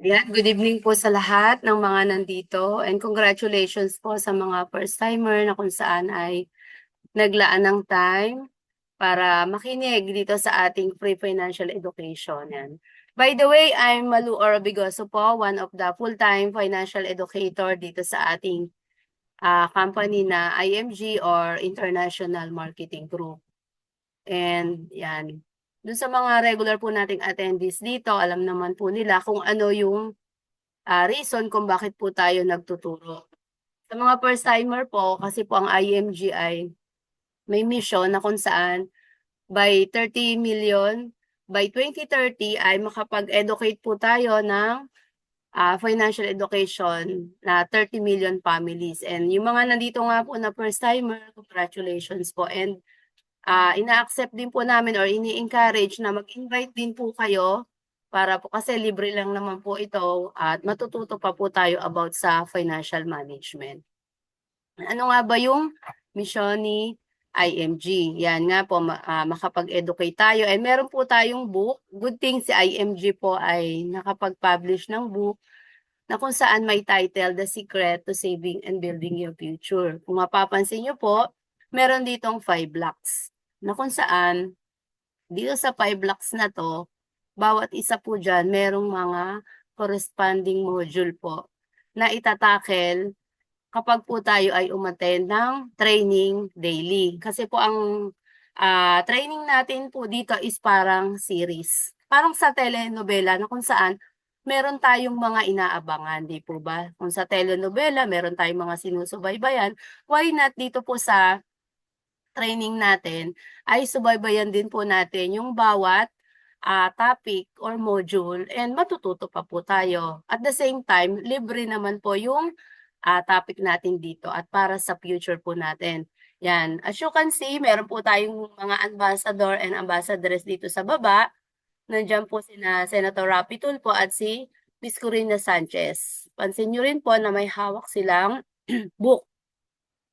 Ayan, good evening po sa lahat ng mga nandito and congratulations po sa mga first-timer na kung saan ay naglaan ng time para makinig dito sa ating free financial education. Yan. By the way, I'm Malu Orobigoso po, one of the full-time financial educator dito sa ating company na IMG or International Marketing Group. And yan, dun sa mga regular po nating attendees dito, alam naman po nila kung ano yung reason kung bakit po tayo nagtuturo. Sa mga first-timer po, kasi po ang IMG ay may mission na kung saan by 30 million, by 2030 ay makapag-educate po tayo ng financial education na 30 million families. And yung mga nandito nga po na first-timer, congratulations po. And ina-accept din po namin or ini-encourage na mag-invite din po kayo para po kasi libre lang naman po ito at matututo pa po tayo about sa financial management. Ano nga ba yung mission ni IMG? Yan nga po, makapag-educate tayo. And meron po tayong book. Good thing si IMG po ay nakapag-publish ng book na kung saan may title, The Secret to Saving and Building Your Future. Kung mapapansin nyo po, meron ditong 5 blocks na kung saan dito sa 5 blocks na to, bawat isa po dyan, merong mga corresponding module po na itatakel kapag po tayo ay umattend ng training daily. Kasi po ang training natin po dito is parang series. Parang sa telenovela na kung saan meron tayong mga inaabangan, di po ba? Kung sa telenovela, meron tayong mga sinusubaybayan, why not dito po sa training natin ay subaybayan din po natin yung bawat topic or module and matututo pa po tayo. At the same time, libre naman po yung topic natin dito at para sa future po natin. Yan. As you can see, meron po tayong mga ambassador and ambassadress dito sa baba. Nandiyan po sina Senator Rapi Tulfo at si Miss Corina Sanchez. Pansin nyo rin po na may hawak silang book.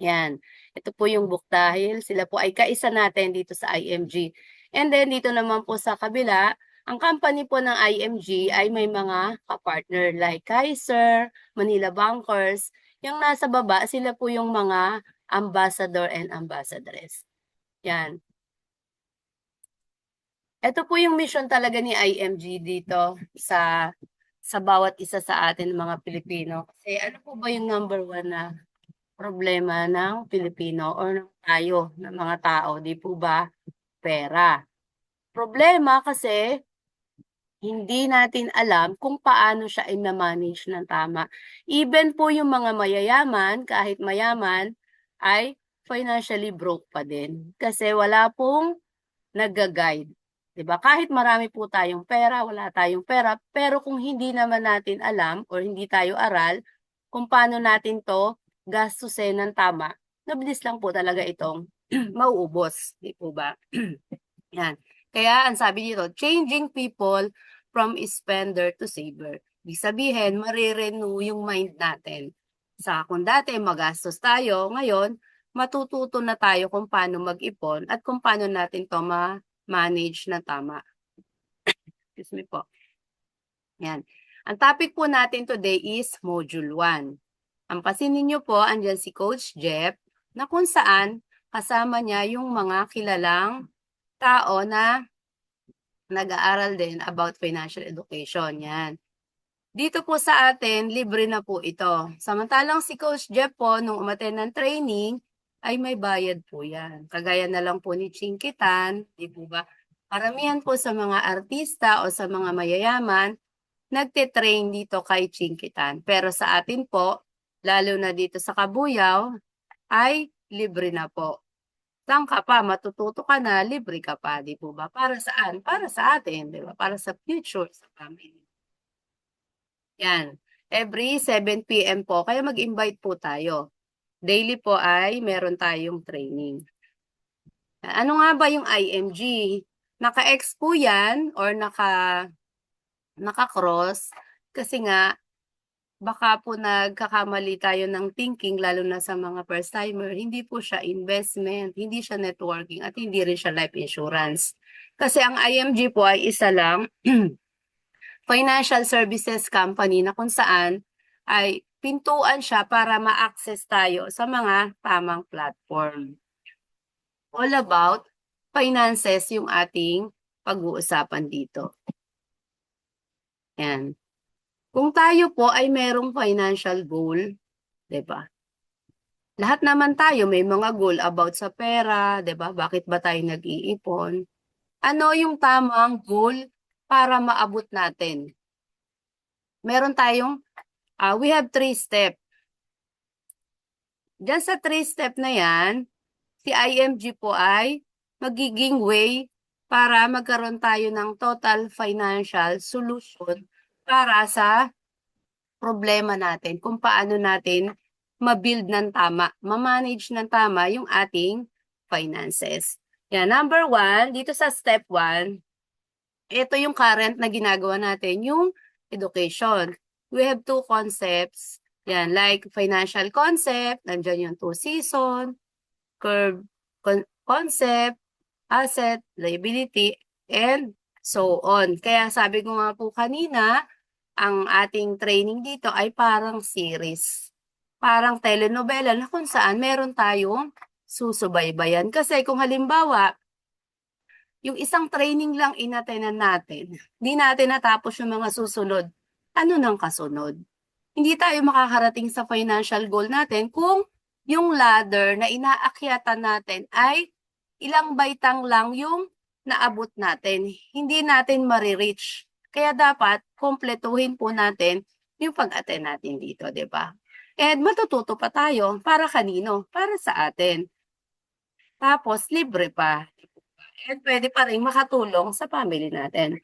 Yan. Ito po yung book dahil sila po ay kaisa natin dito sa IMG. And then dito naman po sa kabila, ang company po ng IMG ay may mga kapartner like Kaiser, Manila Bankers. Yung nasa baba, sila po yung mga ambassador and ambassadress. Yan. Ito po yung mission talaga ni IMG dito sa bawat isa sa atin mga Pilipino. Kasi ano po ba yung number one na problema ng Pilipino or ng tayo, ng mga tao, di po ba? Pera. Problema kasi hindi natin alam kung paano siya i-manage ng tama. Even po yung mga mayayaman, kahit mayaman, ay financially broke pa din. Kasi wala pong nag-guide. Diba? Kahit marami po tayong pera, wala tayong pera, pero kung hindi naman natin alam or hindi tayo aral kung paano natin to gastusin ng tama, mabilis lang po talaga itong mauubos. Di po ba? Yan. Kaya ang sabi dito, changing people from spender to saver. Ibig sabihin, marirenew yung mind natin. Sa kung dati magastos tayo, ngayon, matututo na tayo kung paano mag-ipon at kung paano natin to ma-manage na tama. Excuse me po. Yan. Ang topic po natin today is Module 1. Ang pasinin niyo po, andyan si Coach Jeff, na kung saan kasama niya yung mga kilalang tao na nag-aaral din about financial education. Yan. Dito po sa atin, libre na po ito. Samantalang si Coach Jeff po, nung umaten ng training, ay may bayad po yan. Kagaya na lang po ni Chinkitan, di po ba? Karamihan po sa mga artista o sa mga mayayaman, nagte-train dito kay Chinkitan. Pero sa atin po, lalo na dito sa Kabuyaw, ay libre na po. Saan ka pa, matututo ka na, libre ka pa, di po ba? Para saan? Para sa atin, di ba? Para sa future, sa family. Yan. Every 7 p.m. po, kaya mag-invite po tayo. Daily po ay meron tayong training. Ano nga ba yung IMG? Naka-X po yan or naka-cross kasi nga baka po nagkakamali tayo ng thinking lalo na sa mga first-timer. Hindi po siya investment, hindi siya networking at hindi rin siya life insurance. Kasi ang IMG po ay isa lang financial services company na kung saan ay pintuan siya para ma-access tayo sa mga tamang platform. All about finances yung ating pag-uusapan dito. Yan. Kung tayo po ay merong financial goal, 'di ba? Lahat naman tayo may mga goal about sa pera, 'di ba? Bakit ba tayo nag-iipon? Ano yung tamang goal para maabot natin? Meron tayong we have 3 step. Diyan sa 3 step na yan, si IMG po ay magiging way para magkaroon tayo ng total financial solution para sa problema natin, kung paano natin ma-build ng tama, ma-manage ng tama yung ating finances. Yan, number 1, dito sa step 1, ito yung current na ginagawa natin, yung education. We have 2 concepts. Yan, like financial concept, nandyan yung 2 season, curve concept, asset, liability, and so on. Kaya sabi ko nga po kanina, ang ating training dito ay parang series. Parang telenovela na kung saan meron tayong susubaybayan. Kasi kung halimbawa, yung isang training lang inatenan natin, hindi natin natapos yung mga susunod, ano nang kasunod? Hindi tayo makakarating sa financial goal natin kung yung ladder na inaakyatan natin ay ilang baitang lang yung naabot natin. Hindi natin marireach. Kaya dapat kompletuhin po natin yung pag-attend natin dito, di ba? And matututo pa tayo. Para kanino? Para sa atin. Tapos, libre pa. And pwede pa rin makatulong sa family natin.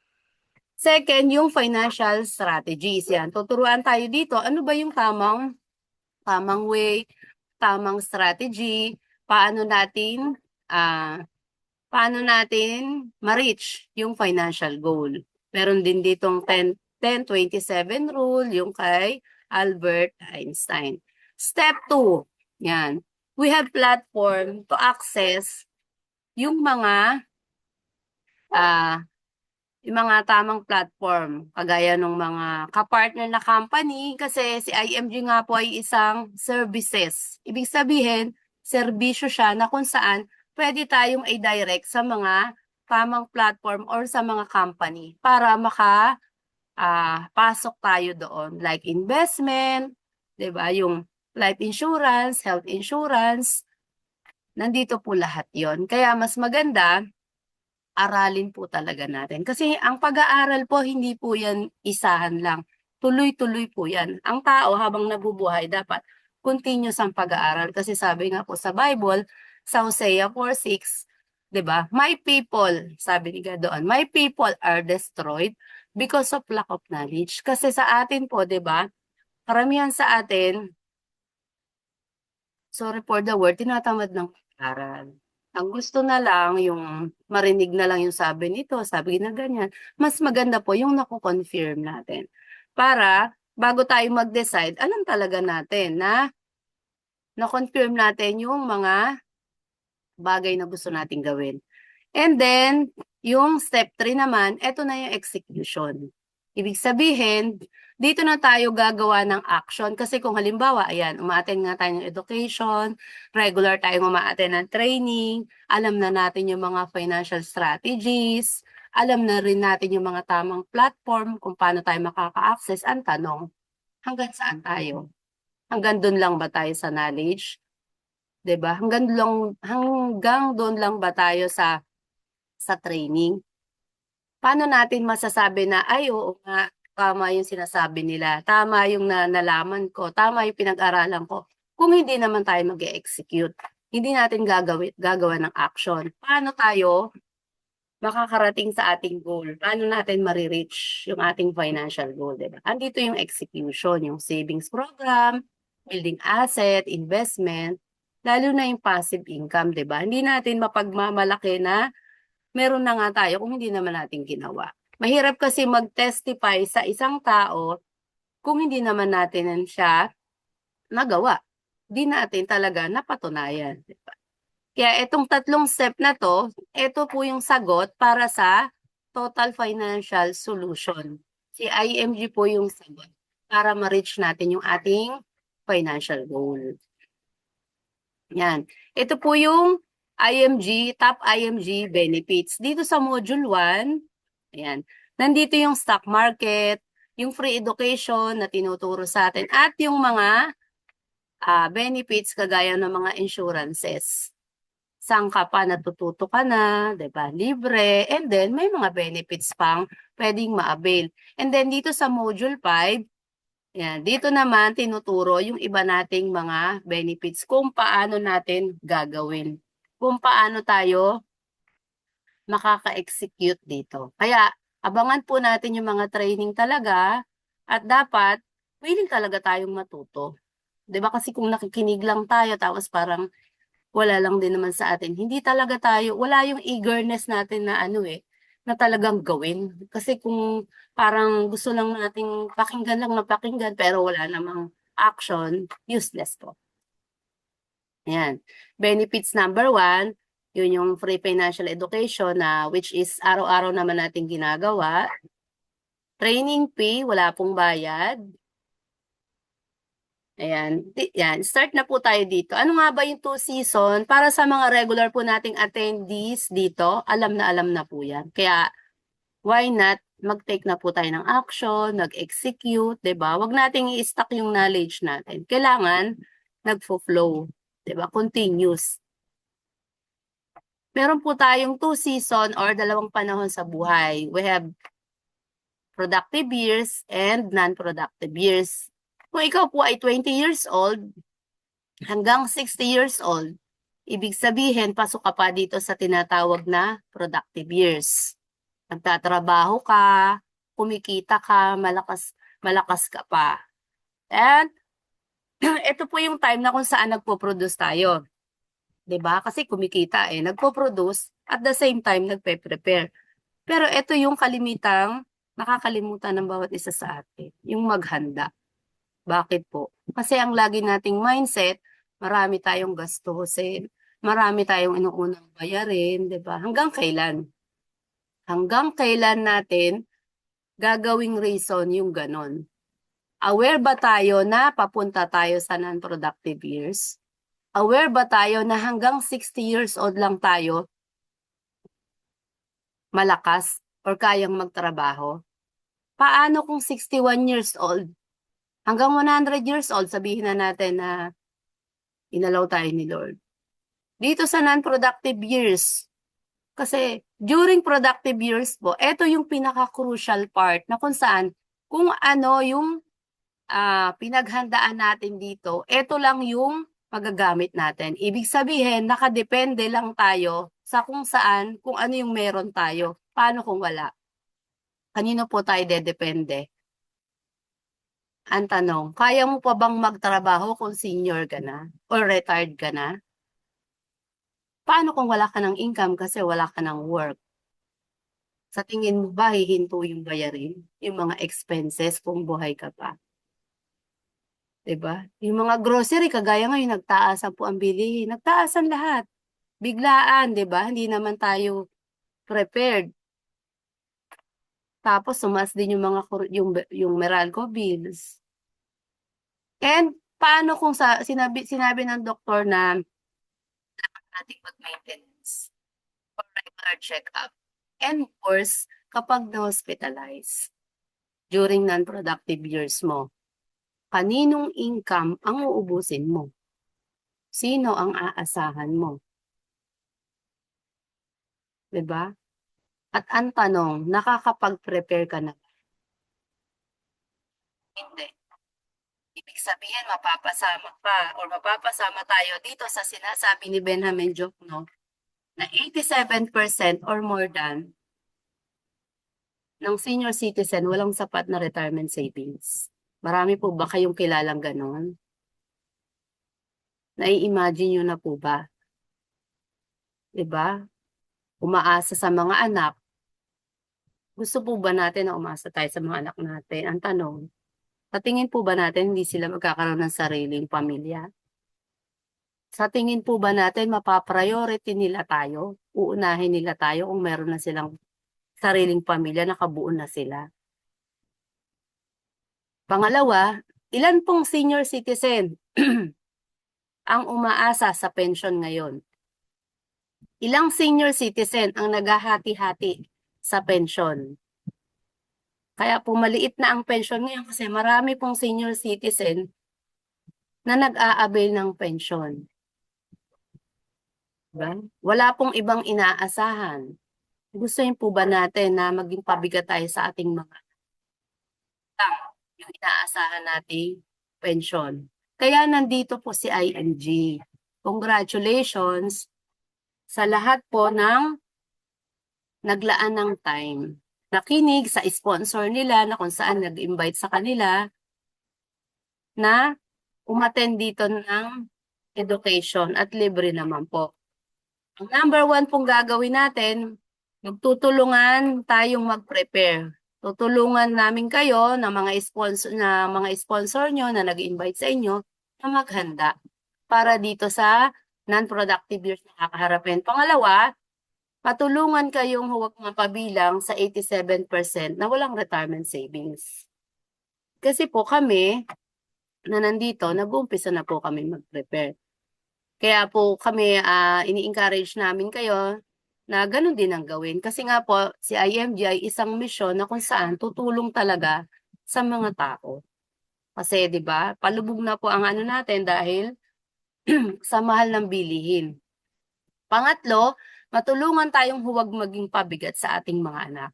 Second, yung financial strategies. Yan. Tuturuan tayo dito. Ano ba yung tamang way, tamang strategy, paano natin ma-reach yung financial goal. Meron din ditong 10-27 rule, yung kay Albert Einstein. Step 2, yan. We have platform to access yung mga tamang platform, kagaya ng mga kapartner na company, kasi si IMG nga po ay isang services. Ibig sabihin, serbisyo siya na kung saan pwede tayong i-direct sa mga tamang platform or sa mga company para pasok tayo doon. Like investment, 'di ba? Yung life insurance, health insurance, nandito po lahat yon. Kaya mas maganda, aralin po talaga natin. Kasi ang pag-aaral po, hindi po yan isahan lang. Tuloy-tuloy po yan. Ang tao habang nabubuhay, dapat continuous ang pag-aaral. Kasi sabi nga po sa Bible, sa Hosea 4:6, 'di ba? My people, sabi ni God doon, my people are destroyed because of lack of knowledge. Kasi sa atin po, 'di ba? Karamihan sa atin, sorry for the word, tinatamad ng aral. Ang gusto na lang, yung marinig na lang yung sabi nito, sabi na ganyan. Mas maganda po yung naku-confirm natin. Para, bago tayo mag-decide, alam talaga natin na na-confirm natin yung mga bagay na gusto nating gawin. And then, yung step 3 naman, eto na yung execution. Ibig sabihin, dito na tayo gagawa ng action. Kasi kung halimbawa, ayan, umaattend nga tayo ng education, regular tayong umaattend ng training, alam na natin yung mga financial strategies, alam na rin natin yung mga tamang platform kung paano tayo makaka-access. Ang tanong, hanggang saan tayo? Hanggang doon lang ba tayo sa knowledge? 'Di ba? Hanggang doon lang ba tayo sa training? Paano natin masasabi na, ay oo nga, tama yung sinasabi nila, tama yung nalaman ko, tama yung pinag-aralan ko, kung hindi naman tayo mag-execute, hindi natin gagawa ng action. Paano tayo makakarating sa ating goal? Paano natin marireach yung ating financial goal, diba? Andito yung execution, yung savings program, building asset, investment, lalo na yung passive income, diba? Hindi natin mapagmamalaki na meron na nga tayo kung hindi naman natin ginawa. Mahirap kasi mag-testify sa isang tao kung hindi naman natin siya nagawa. Hindi natin talaga napatunayan. Diba? Kaya itong 3 step na to, ito po yung sagot para sa total financial solution. Si IMG po yung sagot para ma-reach natin yung ating financial goal. Yan. Ito po yung IMG, top IMG benefits. Dito sa module 1, ayan, nandito yung stock market, yung free education na tinuturo sa atin, at yung mga benefits kagaya ng mga insurances. Saan ka pa natututo ka na, 'di ba? Libre, and then may mga benefits pang pwedeng ma-avail. And then dito sa module 5, yan, dito naman tinuturo yung iba nating mga benefits kung paano natin gagawin. Kung paano tayo makaka-execute dito. Kaya abangan po natin yung mga training talaga at dapat willing talaga tayong matuto. 'Di ba kasi kung nakikinig lang tayo tapos parang wala lang din naman sa atin. Hindi talaga tayo, wala yung eagerness natin na na talagang gawin. Kasi kung parang gusto lang nating pakinggan lang na pakinggan pero wala namang action, useless po. Ayan. Benefits number 1, yun yung free financial education na which is araw-araw naman nating ginagawa. Training fee, wala pong bayad. Ayan, yan. Start na po tayo dito. Ano nga ba yung 2 season? Para sa mga regular po nating attendees dito, alam na po yan. Kaya, why not mag-take na po tayo ng action, mag-execute, 'di ba? Huwag nating i-stack yung knowledge natin. Kailangan nagfo-flow, 'di ba? Continuous. Meron po tayong 2 season or 2 panahon sa buhay. We have productive years and non-productive years. Kung ikaw po ay 20 years old hanggang 60 years old, ibig sabihin, pasok ka pa dito sa tinatawag na productive years. Nagtatrabaho ka, kumikita ka, malakas ka pa. And ito po yung time na kung saan nagpo-produce tayo. 'Di ba? Kasi kumikita nagpo-produce at the same time nagpe-prepare. Pero ito yung nakakalimutan ng bawat isa sa atin, yung maghanda. Bakit po? Kasi ang lagi nating mindset, marami tayong gastusin, marami tayong inuunang bayarin, 'di ba? Hanggang kailan? Hanggang kailan natin gagawing reason yung ganon? Aware ba tayo na papunta tayo sa non-productive years? Aware ba tayo na hanggang 60 years old lang tayo malakas or kayang magtrabaho? Paano kung 61 years old? Hanggang 100 years old, sabihin na natin na inalaw tayo ni Lord. Dito sa non-productive years, kasi during productive years po, ito yung pinaka-crucial part na kung saan, kung ano yung pinaghandaan natin dito, ito lang yung magagamit natin. Ibig sabihin, nakadepende lang tayo sa kung saan, kung ano yung meron tayo. Paano kung wala? Kanino po tayo dedepende? Ang tanong, kaya mo pa bang magtrabaho kung senior ka na or retired ka na? Paano kung wala ka ng income kasi wala ka ng work? Sa tingin mo ba hihinto yung bayarin? Yung mga expenses kung buhay ka pa? 'Di ba? Yung mga grocery, kagaya ngayon, nagtaasan po ang bilihin. Nagtaasan lahat. Biglaan, 'di ba? Hindi naman tayo prepared. Tapos sumas din yung yung Meralco bills. And paano kung sinabi ng doktor na nating mag-maintenance or regular check-up? And worse, kapag na-hospitalize during non-productive years mo, kaninong income ang uubusin mo? Sino ang aasahan mo? 'Di ba? At ang tanong, nakakapag-prepare ka na? Hindi. Ibig sabihin, mapapasama pa or mapapasama tayo dito sa sinasabi ni Benjamin Jokno na 87% or more than ng senior citizen walang sapat na retirement savings. Marami po ba kayong kilalang ganon? Nai-imagine nyo na po ba? 'Di ba? Umaasa sa mga anak. Gusto po ba natin na umasa tayo sa mga anak natin? Ang tanong, sa tingin po ba natin hindi sila magkakaroon ng sariling pamilya? Sa tingin po ba natin mapapriority nila tayo? Uunahin nila tayo kung meron na silang sariling pamilya, nakabuo na sila? Pangalawa, ilan pong senior citizen ang umaasa sa pension ngayon? Ilang senior citizen ang naghahati-hati sa pension? Kaya po maliit na ang pension ngayon kasi marami pong senior citizen na nag-a-avail ng pension. Diba? Wala pong ibang inaasahan. Gusto po ba natin na maging pabigat tayo sa ating mga yung inaasahan nating pension? Kaya nandito po si ING. Congratulations sa lahat po ng naglaan ng time. Nakinig sa sponsor nila na kung saan nag-invite sa kanila na umattend dito ng education at libre naman po. Ang number 1 pong gagawin natin, magtutulungan tayong mag-prepare. Tutulungan namin kayo ng mga sponsor nyo na nag-invite sa inyo na maghanda para dito sa non-productive years na kakaharapin. Pangalawa, patulungan kayong huwag mapabilang sa 87% na walang retirement savings. Kasi po kami na nandito, nag-uumpisa na po kami mag-prepare. Kaya po kami ini-encourage namin kayo na ganun din ang gawin. Kasi nga po, si IMG ay isang misyon na kung saan tutulong talaga sa mga tao. Kasi 'di ba, palubog na po ang ano natin dahil sa mahal ng bilihin. Pangatlo, matulungan tayong huwag maging pabigat sa ating mga anak.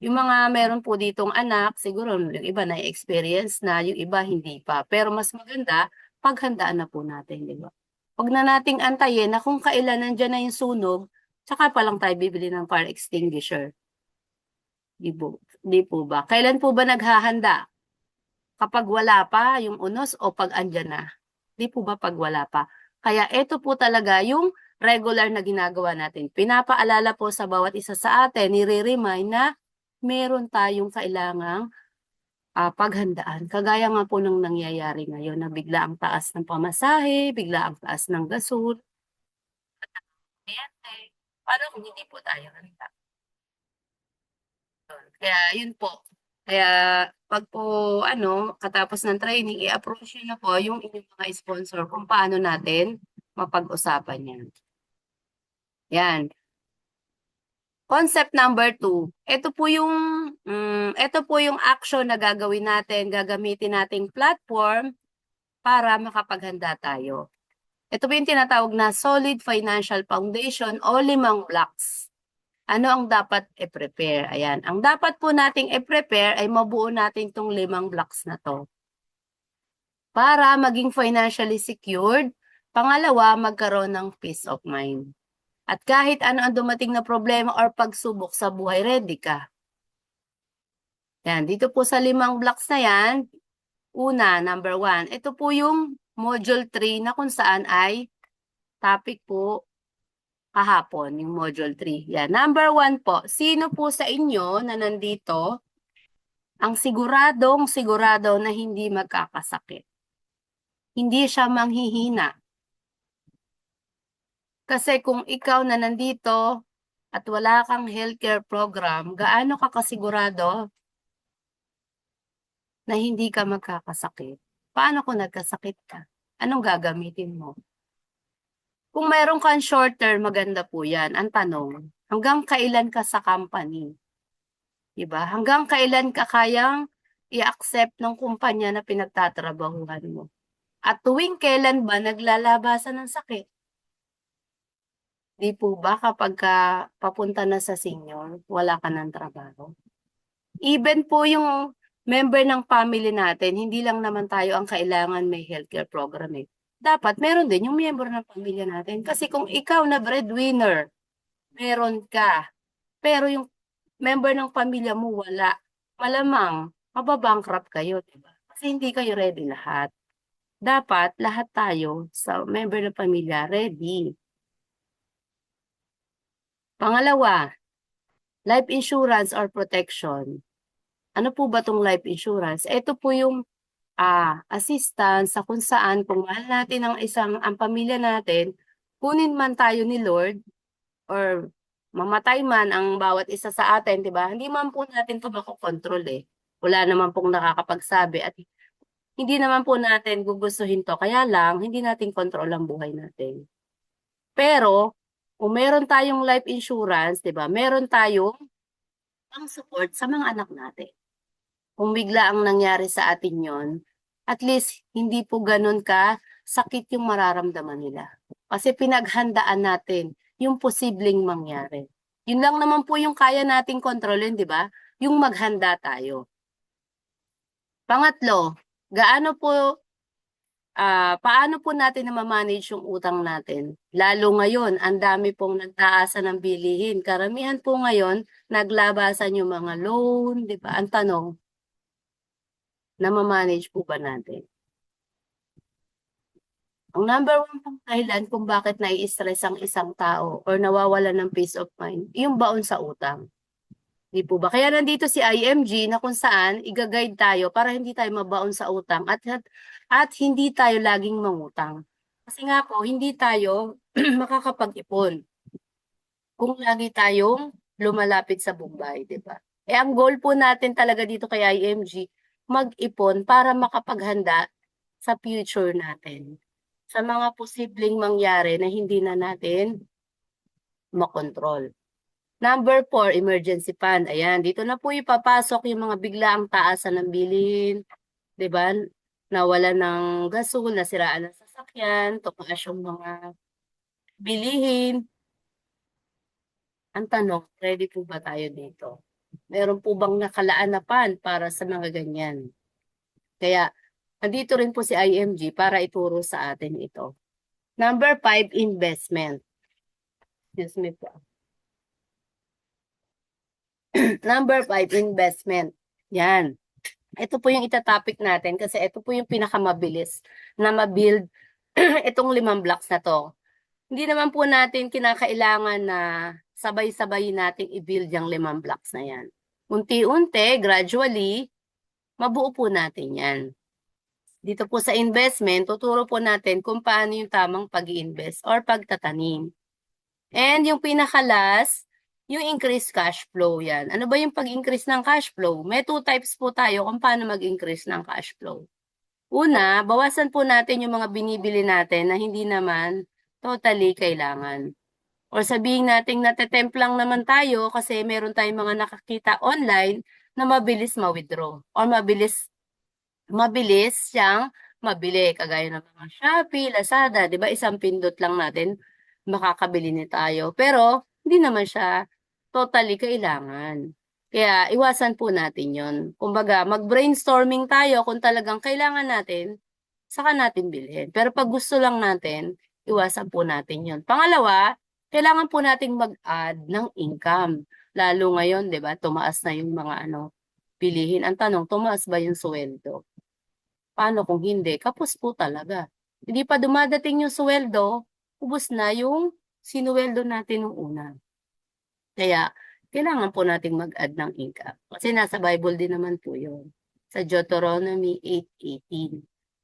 Yung mga meron po ditong anak, siguro yung iba na-experience na, yung iba hindi pa. Pero mas maganda, paghandaan na po natin, di ba? Huwag na nating antayin na kung kailan nandiyan na yung sunog, tsaka pa lang tayo bibili ng fire extinguisher. Di po ba? Kailan po ba naghahanda? Kapag wala pa yung unos o pag andyan na? Di po ba pag wala pa? Kaya ito po talaga yung regular na ginagawa natin. Pinapaalala po sa bawat isa sa atin, nire-remind na meron tayong kailangang paghandaan. Kagaya nga po ng nangyayari ngayon na bigla ang taas ng pamasahe, bigla ang taas ng gasol. Paano kung hindi po tayo handa? Kaya yun po. Kaya pag po katapos ng training, i-approach nyo na po yung inyong mga sponsor kung paano natin mapag-usapan yan. Yan. Concept number 2, ito po yung action na gagawin natin, gagamitin nating platform para makapaghanda tayo. Ito po yung tinatawag na solid financial foundation o 5 blocks. Ano ang dapat i-prepare? Ayan, ang dapat po nating i-prepare ay mabuo natin itong 5 blocks na to. Para maging financially secured, pangalawa, magkaroon ng peace of mind. At kahit ano ang dumating na problema or pagsubok sa buhay, ready ka. Yan, dito po sa 5 blocks na yan, una, number 1, ito po yung module 3 na kung saan ay topic po kahapon, yung module 3. Yan, number 1 po, sino po sa inyo na nandito ang sigurado na hindi magkakasakit? Hindi siya manghihina. Kasi kung ikaw na nandito at wala kang healthcare program, gaano ka kasigurado na hindi ka magkakasakit? Paano kung nagkasakit ka? Anong gagamitin mo? Kung mayroon kang short term, maganda po yan. Ang tanong, hanggang kailan ka sa company? Diba? Hanggang kailan ka kayang i-accept ng kumpanya na pinagtatrabahuhan mo? At tuwing kailan ba naglalabasan ng sakit? Di po ba kapag papunta na sa senior, wala ka ng trabaho? Even po yung member ng family natin, hindi lang naman tayo ang kailangan may healthcare program eh. Dapat meron din yung member ng pamilya natin. Kasi kung ikaw na breadwinner, meron ka. Pero yung member ng pamilya mo wala. Malamang, mababankrupt kayo, diba? Kasi hindi kayo ready lahat. Dapat lahat tayo sa member ng pamilya ready. Pangalawa, life insurance or protection. Ano po ba tong life insurance? Ito po yung assistance sa kung saan kung mahal natin ang pamilya natin, kunin man tayo ni Lord or mamatay man ang bawat isa sa atin, 'di ba? Hindi man po natin 'to makokontrol eh. Wala naman pong nakakapagsabi at hindi naman po natin gugustuhin 'to, kaya lang hindi natin kontrol ang buhay natin. Pero kung meron tayong life insurance, 'di ba, meron tayong pang-support sa mga anak natin. Kung bigla ang nangyari sa atin 'yon, at least hindi po gano'n kasakit yung mararamdaman nila. Kasi pinaghandaan natin yung posibleng mangyari. Yun lang naman po yung kaya nating kontrolin, 'di ba? Yung maghanda tayo. Pangatlo, gaano po paano po natin nama-manage yung utang natin? Lalo ngayon, ang dami pong nagtaasan ng bilihin. Karamihan po ngayon, naglabasan yung mga loan, 'di ba? Ang tanong, nama-manage po ba natin? Ang number one pong dahilan kung bakit nai-stress ang isang tao or nawawalan ng peace of mind, yung baon sa utang. 'Di po ba? Kaya nandito si IMG na kung saan iga-guide tayo para hindi tayo mabaon sa utang at hindi tayo laging mangutang. Kasi nga po, hindi tayo makakapag-ipon kung lagi tayong lumalapit sa Bombay, 'di ba? Eh ang goal po natin talaga dito kay IMG, mag-ipon para makapaghanda sa future natin. Sa mga posibleng mangyari na hindi na natin makontrol. Number 4, emergency fund. Ayan, dito na po ipapasok yung mga biglaang taasan ng bilihin, 'di ba? Nawalan ng gasol, nasiraan ng sasakyan, tumaas yung mga bilihin. Ang tanong, ready po ba tayo dito? Meron po bang nakalaan na fund para sa mga ganyan? Kaya, nandito rin po si IMG para ituro sa atin ito. Number 5, investment. Excuse me po. Number 5, investment. Yan. Ito po yung itatopic natin kasi ito po yung pinakamabilis na ma-build itong 5 blocks na to. Hindi naman po natin kinakailangan na sabay-sabay nating i-build yung 5 blocks na yan. Unti-unti, gradually, mabuo po natin yan. Dito po sa investment, tuturo po natin kung paano yung tamang pag-i-invest or pagtatanim. And yung pinaka-last, yung increase cash flow yan. Ano ba yung pag-increase ng cash flow? May 2 types po tayo kung paano mag-increase ng cash flow. Una, bawasan po natin yung mga binibili natin na hindi naman totally kailangan. Or sabihin natin natetempt lang naman tayo kasi meron tayong mga nakakita online na mabilis ma-withdraw or mabilis siyang mabili. Kagaya ng mga Shopee, Lazada, di ba? Isang pindot lang natin makakabili na tayo. Pero, hindi naman siya totally kailangan. Kaya, iwasan po natin yon. Kumbaga, mag-brainstorming tayo kung talagang kailangan natin, saka natin bilhin. Pero pag gusto lang natin, iwasan po natin yon. Pangalawa, kailangan po nating mag-add ng income. Lalo ngayon, di ba, tumaas na yung mga bilihin. Ang tanong, tumaas ba yung sweldo? Paano kung hindi? Kapos po talaga. Hindi pa dumadating yung sweldo, ubos na yung sinuweldo natin nung una. Kaya, kailangan po nating mag-add ng income. Kasi nasa Bible din naman po yun. Sa Deuteronomy 8:18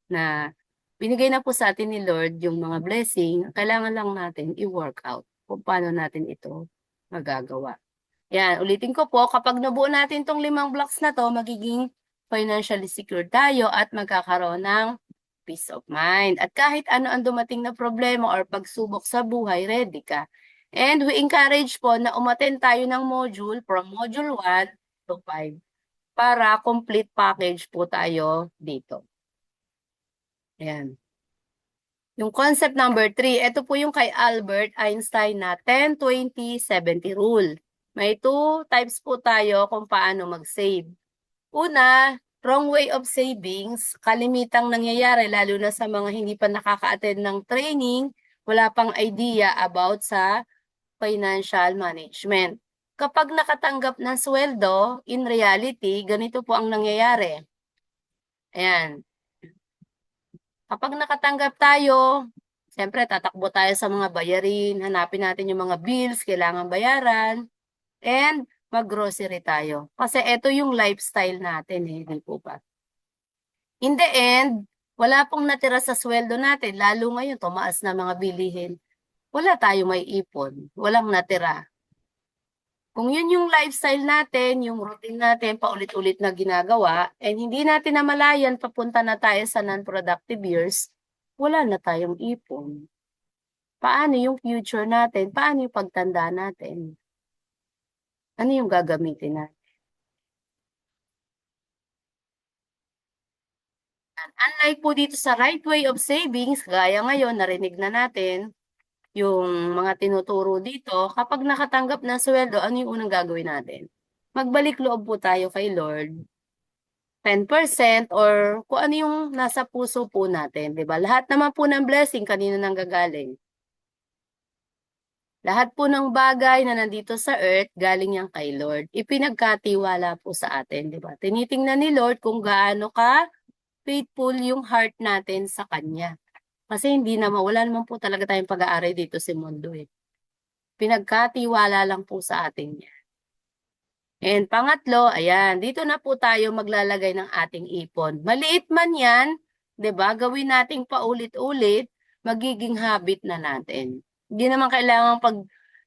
na binigay na po sa atin ni Lord yung mga blessing, kailangan lang natin i-work out kung paano natin ito magagawa. Yan, ulitin ko po, kapag nabuo natin tong 5 blocks na to, magiging financially secure tayo at magkakaroon ng peace of mind. At kahit ano ang dumating na problema or pagsubok sa buhay, ready ka. And we encourage po na umattend tayo ng module from module 1 to 5 para complete package po tayo dito. Ayan. Yung concept number 3, ito po yung kay Albert Einstein na 10-20-70 rule. May 2 types po tayo kung paano mag-save. Una, wrong way of savings, kalimitang nangyayari lalo na sa mga hindi pa nakaka-attend ng training, wala pang idea about sa financial management. Kapag nakatanggap ng sweldo, in reality, ganito po ang nangyayari. Ayan. Kapag nakatanggap tayo, siyempre tatakbo tayo sa mga bayarin, hanapin natin yung mga bills, kailangan bayaran, and mag-grocery tayo. Kasi ito yung lifestyle natin hindi po ba? In the end, wala pong natira sa sweldo natin, lalo ngayon tumaas na mga bilihin. Wala tayo may ipon, walang natira. Kung yun yung lifestyle natin, yung routine natin, paulit-ulit na ginagawa, and hindi natin namalayan, papunta na tayo sa non-productive years, wala na tayong ipon. Paano yung future natin? Paano yung pagtanda natin? Ano yung gagamitin natin? Unlike po dito sa right way of savings, gaya ngayon, narinig na natin, yung mga tinuturo dito, kapag nakatanggap ng sweldo, ano yung unang gagawin natin? Magbalik loob po tayo kay Lord, 10% or kung ano yung nasa puso po natin, 'di ba? Lahat naman po ng blessing kanino nanggagaling? Lahat po ng bagay na nandito sa earth, galing yan kay Lord. Ipinagkatiwala po sa atin, 'di ba? Tinitingnan ni Lord kung gaano ka faithful yung heart natin sa Kanya. Kasi hindi naman, wala naman po talaga tayong pag-aari dito sa mundo eh. Pinagkatiwala lang po sa atin yan. And pangatlo, ayan, dito na po tayo maglalagay ng ating ipon. Maliit man yan, 'di ba? Gawin nating paulit-ulit, magiging habit na natin. Hindi naman kailangan pag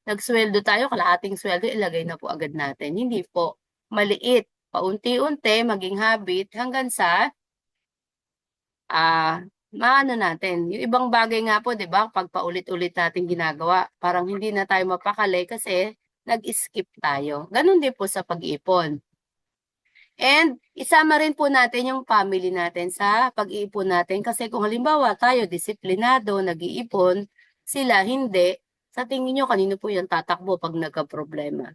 nagsweldo tayo, kalahating sweldo, ilagay na po agad natin. Hindi po. Maliit, paunti-unti, maging habit hanggang sa maano natin. Yung ibang bagay nga po, 'di ba? Pag paulit-ulit natin ginagawa, parang hindi na tayo mapakali kasi nag-skip tayo. Ganun din po sa pag-ipon. And isama rin po natin yung family natin sa pag-iipon natin kasi kung halimbawa tayo disiplinado, nag-iipon, sila hindi, sa tingin nyo kanino po yung tatakbo pag nagka-problema?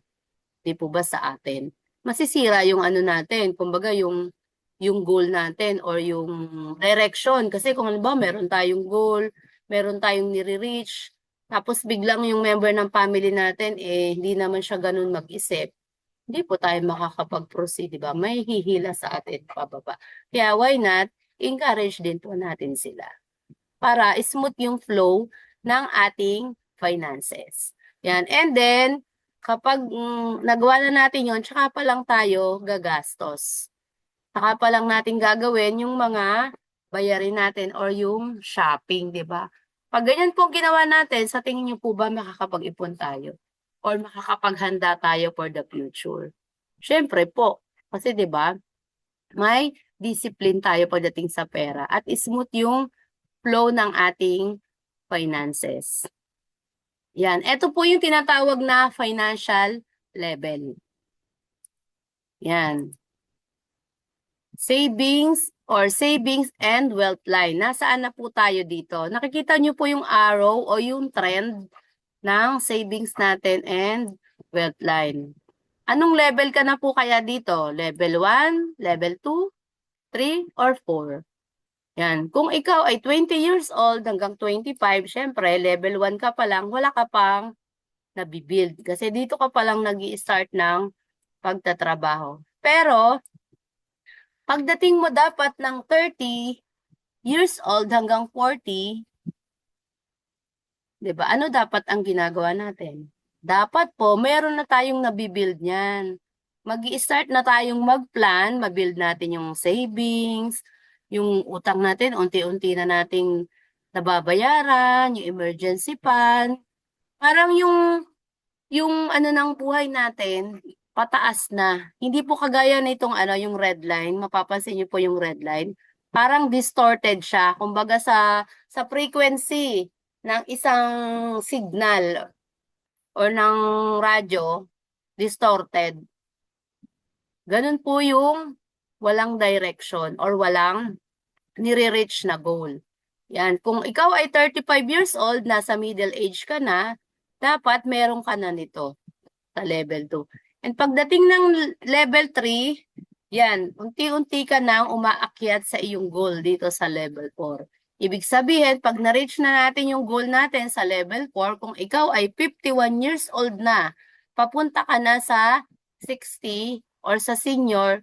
Di po ba sa atin? Masisira yung ano natin, kumbaga yung goal natin or yung direction. Kasi kung halimbawa meron tayong goal, meron tayong nire-reach, tapos biglang yung member ng family natin, hindi naman siya ganun mag-isip, hindi po tayo makakapag-proceed, di ba? May hihila sa atin pababa. Kaya why not, encourage din po natin sila para smooth yung flow ng ating finances. Yan. And then, kapag nagawa na natin yon, tsaka pa lang tayo gagastos. Tsaka pa lang natin gagawin yung mga bayarin natin or yung shopping, di ba? Pag ganyan po ginawa natin, sa tingin niyo po ba makakapag-ipon tayo? Or makakapaghanda tayo for the future? Siyempre po. Kasi di ba, may discipline tayo pagdating sa pera at smooth yung flow ng ating finances. Yan. Ito po yung tinatawag na financial level. Yan. Savings and wealth line. Nasaan na po tayo dito? Nakikita nyo po yung arrow o yung trend ng savings natin and wealth line. Anong level ka na po kaya dito? Level 1, level 2, 3, or 4? Yan. Kung ikaw ay 20 years old hanggang 25, syempre, level 1 ka pa lang, wala ka pang nabibuild. Kasi dito ka pa lang nag-i-start ng pagtatrabaho. Pero, pagdating mo dapat ng 30 years old hanggang 40, 'di ba? Ano dapat ang ginagawa natin? Dapat po meron na tayong nabibuild niyan. Magi-start na tayong mag-plan, mabuild natin yung savings, yung utang natin unti-unti na nating nababayaran, yung emergency fund. Parang yung ano ng buhay natin, pataas na. Hindi po kagaya nitong ano, yung red line. Mapapansin niyo po yung red line. Parang distorted siya. Kumbaga sa frequency ng isang signal or ng radyo, distorted. Ganun po yung walang direction or walang nire-reach na goal. Yan. Kung ikaw ay 35 years old, nasa middle age ka na, dapat meron ka na nito sa level 2. And pagdating ng level 3, yan, unti-unti ka nang umaakyat sa iyong goal dito sa level 4. Ibig sabihin, pag na-reach na natin yung goal natin sa level 4, kung ikaw ay 51 years old na, papunta ka na sa 60 or sa senior,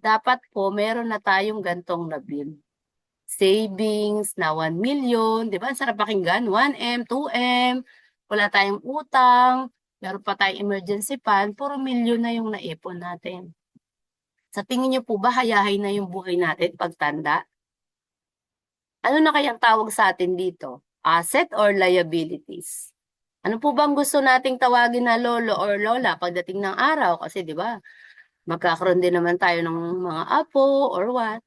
dapat po meron na tayong gantong na-build. Savings na 1 million, di ba? Sarap pakinggan, 1M, 2M, wala tayong utang, meron pa tayong emergency fund, puro milyon na yung naipon natin. Sa tingin niyo po ba hayahay na yung buhay natin pagtanda? Ano na kayang tawag sa atin dito? Asset or liabilities? Ano po bang gusto nating tawagin na lolo or lola pagdating ng araw? Kasi 'di ba, magkakaroon din naman tayo ng mga apo or what.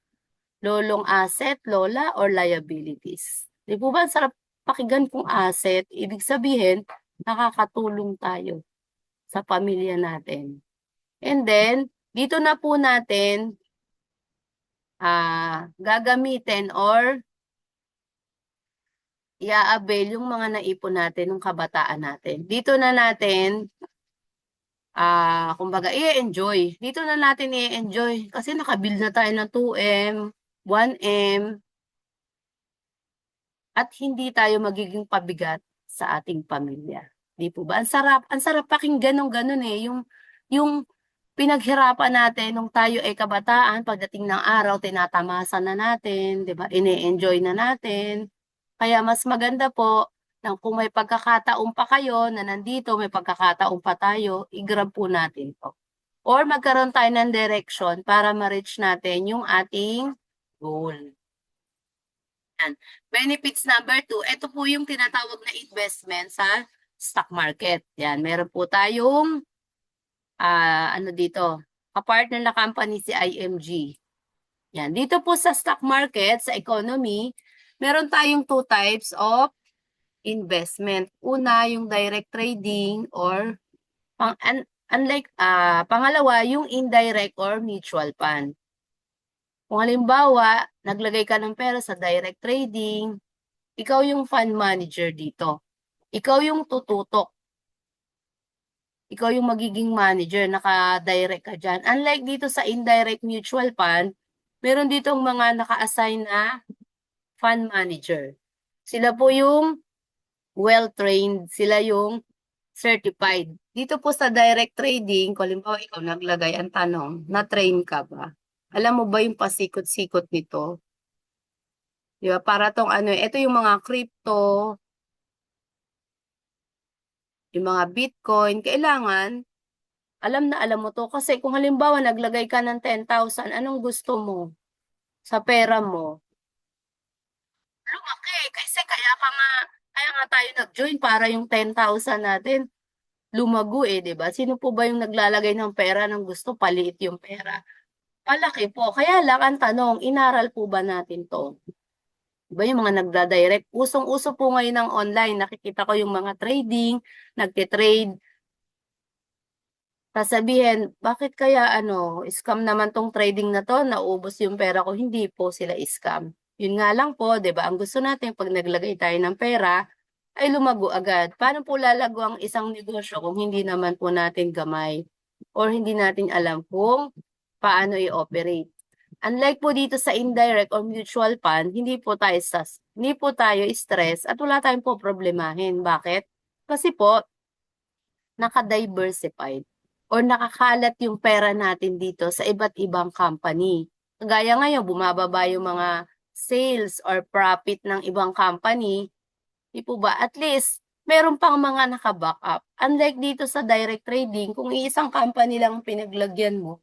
Lolong asset, lola or liabilities. 'Di po ba ang sarap pakinggan kung asset, ibig sabihin nakakatulong tayo sa pamilya natin. And then, dito na po natin gagamitin or i-a-avail yung mga naipon natin nung kabataan natin. Dito na natin kumbaga i-enjoy. Dito na natin i-enjoy kasi nakabuild na tayo ng 2M, 1M, at hindi tayo magiging pabigat sa ating pamilya. Di po ba? Ang sarap pakinggan ng ganun eh. Yung pinaghirapan natin nung tayo ay kabataan, pagdating ng araw, tinatamasa na natin, di ba? Ine-enjoy na natin. Kaya mas maganda po na kung may pagkakataon pa kayo na nandito, may pagkakataon pa tayo, i-grab po natin to. Or magkaroon tayo ng direction para ma-reach natin yung ating goal. Yan. Benefits number 2, ito po yung tinatawag na investment sa stock market. Yan, meron po tayong ano dito, kapartner na company si IMG. Yan, dito po sa stock market, sa economy, meron tayong 2 types of investment. Una, yung direct trading or pangalawa, yung indirect or mutual fund. Kung halimbawa, naglagay ka ng pera sa direct trading, ikaw yung fund manager dito. Ikaw yung tututok. Ikaw yung magiging manager, naka-direct ka dyan. Unlike dito sa indirect mutual fund, meron ditong mga naka-assign na fund manager. Sila po yung well-trained, sila yung certified. Dito po sa direct trading, kung halimbawa ikaw naglagay, ang tanong, na-train ka ba? Alam mo ba yung pasikot-sikot nito? Di ba? Para tong ito yung mga crypto, yung mga Bitcoin, kailangan, alam mo to. Kasi kung halimbawa naglagay ka ng 10,000, anong gusto mo sa pera mo? Lumaki. Kasi kaya nga tayo nag-join para yung 10,000 natin lumago eh, 'di ba? Sino po ba yung naglalagay ng pera ng gusto paliit yung pera? Palaki po. Kaya lang ang tanong, inaral po ba natin 'to? 'Di ba yung mga nagda-direct, usong-uso po ngayon ng online. Nakikita ko yung mga trading, nagte-trade. Sasabihin, bakit kaya scam naman tong trading na 'to, naubos yung pera ko. Hindi po sila scam. Yun nga lang po, 'di ba? Ang gusto natin pag naglagay tayo ng pera ay lumago agad. Paano po lalago ang isang negosyo kung hindi naman po natin gamay or hindi natin alam kung paano i-operate? Unlike po dito sa indirect or mutual fund, hindi po tayo stress at wala tayong po problemahin. Bakit? Kasi po, naka-diversified or nakakalat yung pera natin dito sa iba't ibang company. Kagaya ngayon, bumababa yung mga sales or profit ng ibang company, di po ba? At least, meron pang mga naka-backup. Unlike dito sa direct trading, kung iisang company lang pinaglagyan mo,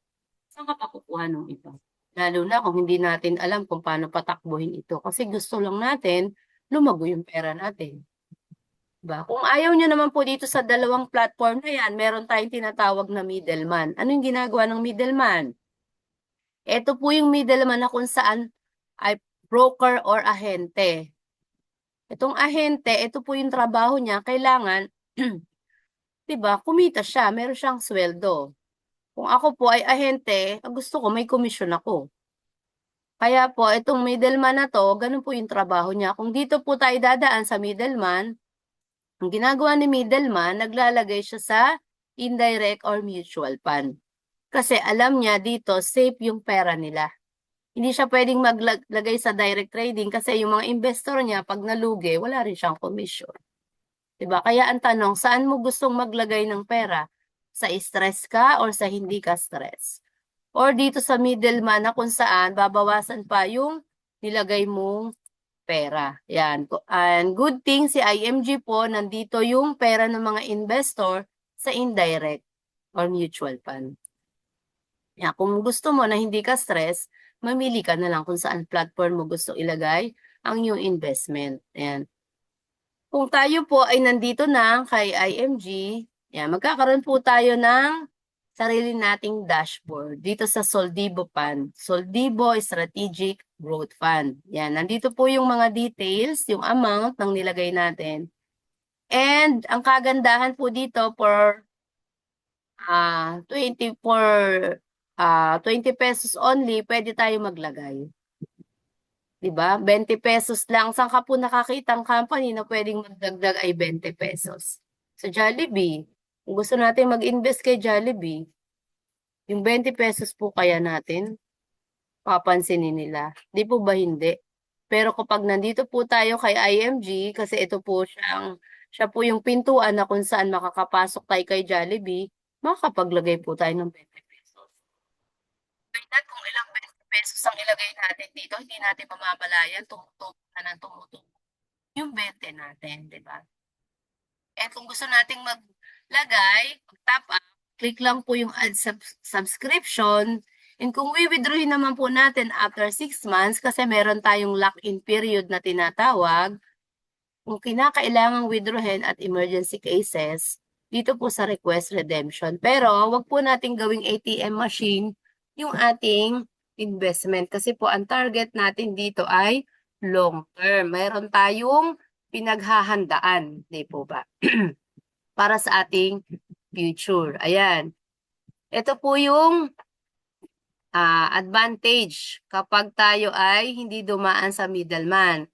saan ka pa kukuha ng ito? Lalo na kung hindi natin alam kung paano patakbuhin ito. Kasi gusto lang natin, lumago yung pera natin. Diba? Kung ayaw nyo naman po dito sa dalawang platform na yan, meron tayong tinatawag na middleman. Ano yung ginagawa ng middleman? Ito po yung middleman na kung saan ay broker or ahente. Itong ahente, ito po yung trabaho niya, kailangan, 'di ba, kumita siya, meron siyang sweldo. Kung ako po ay ahente, ang gusto ko may komisyon ako. Kaya po, itong middleman na to, ganun po yung trabaho niya. Kung dito po tayo dadaan sa middleman, ang ginagawa ni middleman, naglalagay siya sa indirect or mutual fund. Kasi alam niya dito, safe yung pera nila. Hindi siya pwedeng maglagay sa direct trading kasi yung mga investor niya, pag nalugi, wala rin siyang commission. Diba? Kaya ang tanong, saan mo gustong maglagay ng pera? Sa stress ka or sa hindi ka stress? Or dito sa middleman na kung saan babawasan pa yung nilagay mong pera. Yan. And good thing si IMG po, nandito yung pera ng mga investor sa indirect or mutual fund. Yan. Kung gusto mo na hindi ka stress, mamili ka na lang kung saan platform mo gusto ilagay ang iyong investment. Yan. Kung tayo po ay nandito na kay IMG, yan, magkakaroon po tayo ng sarili nating dashboard dito sa Soldibo Fund. Soldibo Strategic Growth Fund. Yan, nandito po yung mga details, yung amount ng nilagay natin. And ang kagandahan po dito for 20 pesos only, pwede tayo maglagay. 'Di ba? 20 pesos lang. Saan ka po nakakita ang company na pwedeng magdagdag ay 20 pesos? Sa Jollibee. Kung gusto natin mag-invest kay Jollibee, yung 20 pesos po kaya natin, papansinin nila. Di po ba hindi? Pero kapag nandito po tayo kay IMG, kasi ito po siya po yung pintuan na kung saan makakapasok tayo kay Jollibee, makakapaglagay po tayo ng 20 pesos. Kaya kung ilang 20 pesos ang ilagay natin dito, hindi natin mamamalayan, tumutubo na ng tumutubo yung 20 natin, di ba? And kung gusto nating maglagay, mag-top up, click lang po yung add subscription. And kung withdrawin naman po natin after 6 months, kasi meron tayong lock-in period na tinatawag, kung kinakailangang withdrawin at emergency cases, dito po sa request redemption. Pero wag po nating gawing ATM machine yung ating investment. Kasi po ang target natin dito ay long term. Meron tayong pinaghahandaan, di po ba? Para sa ating future. Ayan. Ito po yung advantage kapag tayo ay hindi dumaan sa middleman.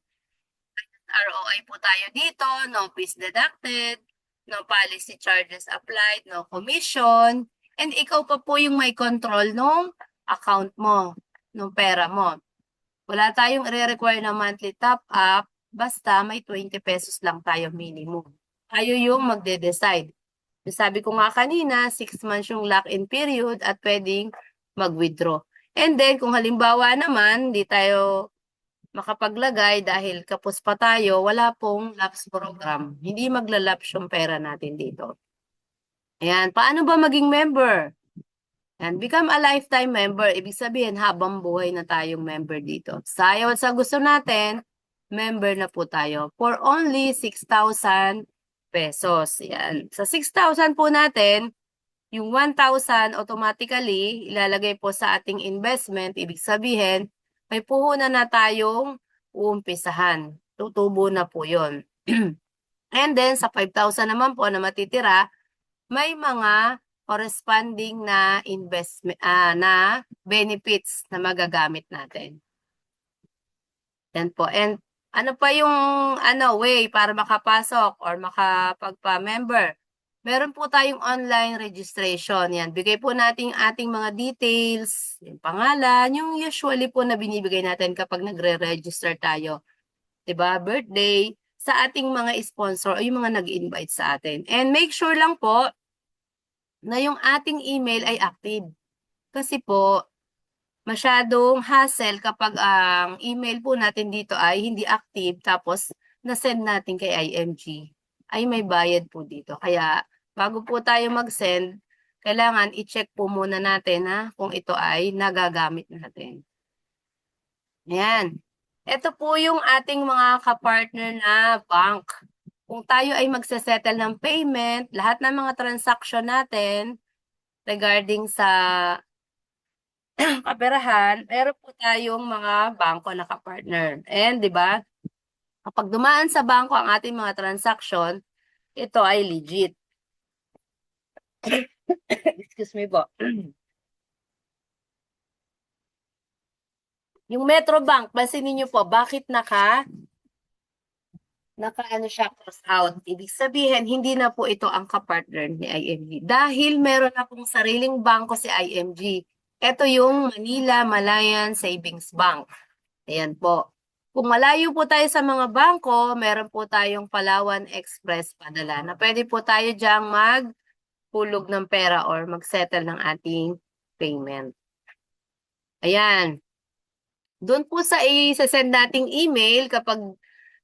ROI po tayo dito, no fees deducted, no policy charges applied, no commission, and ikaw pa po yung may control ng account mo, ng pera mo. Wala tayong re-require na monthly top up, basta may 20 pesos lang tayo minimum. Tayo yung magde-decide. Sabi ko nga kanina, 6 months yung lock-in period at pwedeng mag-withdraw. And then, kung halimbawa naman, di tayo makapaglagay dahil kapos pa tayo, wala pong lapse program. Hindi maglalapse yung pera natin dito. Ayan, paano ba maging member? And become a lifetime member. Ibig sabihin, habang buhay na tayong member dito. Sayaw at sa gusto natin, member na po tayo. For only 6,000 pesos. Yan. Sa 6,000 po natin, yung 1,000 automatically ilalagay po sa ating investment. Ibig sabihin, may puhunan na tayong uumpisahan. Tutubo na po yon. And then, sa 5,000 naman po na matitira, may mga corresponding na investment na benefits na magagamit natin. Yan po. And ano pa yung way para makapasok or makapagpa-member? Meron po tayong online registration. Yan, bigay po natin ating mga details, yung pangalan, yung usually po na binibigay natin kapag nagre-register tayo. 'Di ba? Birthday, sa ating mga sponsor o yung mga nag-invite sa atin. And make sure lang po na yung ating email ay active. Kasi po, masyadong hassle kapag ang email po natin dito ay hindi active tapos na-send natin kay IMG. Ay may bayad po dito. Kaya bago po tayo mag-send, kailangan i-check po muna natin kung ito ay nagagamit natin. Ayan. Ito po yung ating mga kapartner na bank. Kung tayo ay magsesettle ng payment, lahat ng mga transaction natin regarding sa kaperahan, meron po tayong mga bangko na kapartner. And di ba, kapag dumaan sa bangko ang ating mga transaction, ito ay legit. Excuse me po. Yung Metrobank, pansinin niyo po, bakit naka siya cross out. Ibig sabihin, hindi na po ito ang kapartner ni IMG. Dahil meron na pong sariling bangko si IMG. Ito yung Manila Malayan Savings Bank. Ayan po. Kung malayo po tayo sa mga bangko, meron po tayong Palawan Express padala na pwede po tayo diyang maghulog ng pera or mag-settle ng ating payment. Ayan. Doon po sa i-send nating email kapag